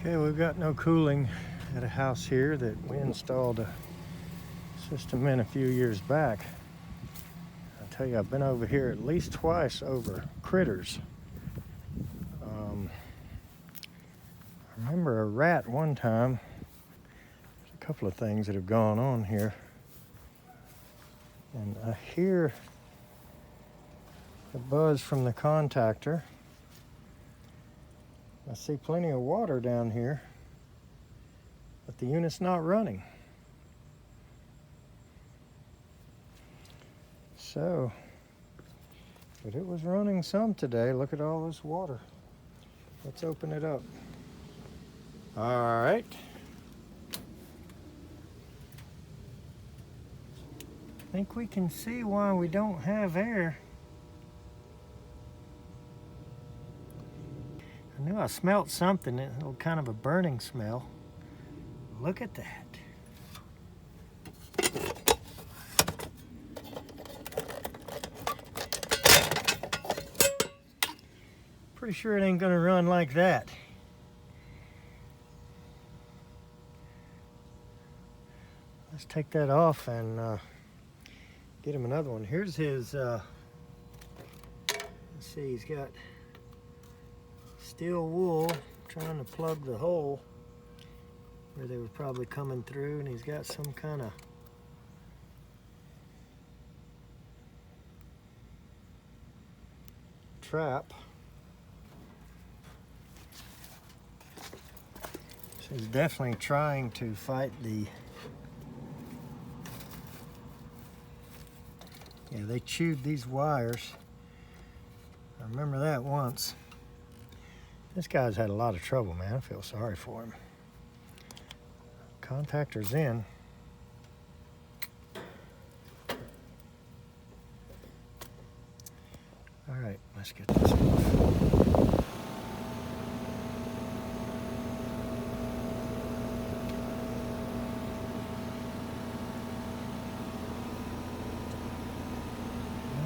Okay, we've got no cooling at a house here that we installed a system in a few years back. I tell you, I've been over here at least twice over critters. I remember a rat one time. There's a couple of things that have gone on here. And I hear the buzz from the contactor. I see plenty of water down here, but the unit's not running. So, but it was running some today. Look at all this water. Let's open it up. All right. I think we can see why we don't have air. I knew I smelled something, a little kind of a burning smell. Look at that. Pretty sure it ain't gonna run like that. Let's take that off and get him another one. Here's his, let's see, he's got steel wool, trying to plug the hole where they were probably coming through, and he's got some kind of trap. So he's definitely trying to fight the, yeah, they chewed these wires. I remember that once. This guy's had a lot of trouble, man. I feel sorry for him. Contactor's in. All right, let's get this off.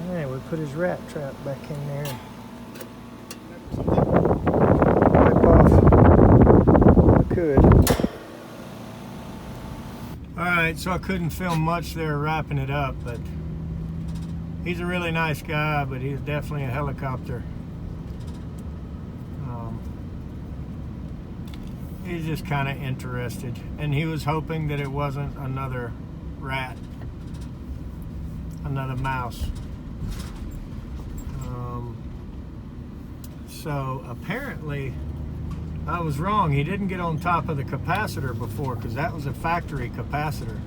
All right, we put his rat trap back in there. Alright, so I couldn't film much there wrapping it up, but he's a really nice guy, but he's definitely a helicopter. He's just kind of interested, and he was hoping that it wasn't another rat, another mouse. So apparently I was wrong. He didn't get on top of the capacitor before, because that was a factory capacitor.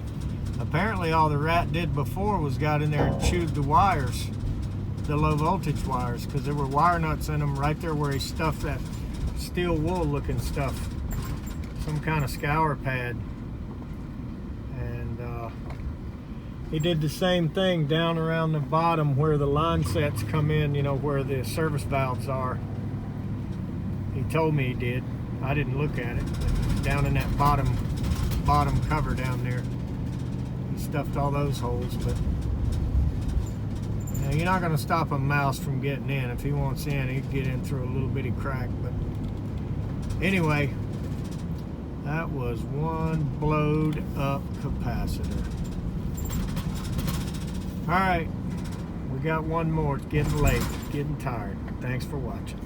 Apparently all the rat did before was got in there and chewed the wires, the low voltage wires, because there were wire nuts in them right there where he stuffed that steel wool looking stuff, some kind of scour pad. And he did the same thing down around the bottom where the line sets come in, you know, where the service valves are. He told me he did. I didn't look at it, but down in that bottom cover down there, he stuffed all those holes. But you know, you're not going to stop a mouse from getting in. If he wants in, he can get in through a little bitty crack. But anyway, that was one blowed up capacitor. All right, we got one more. It's getting late, getting tired. Thanks for watching.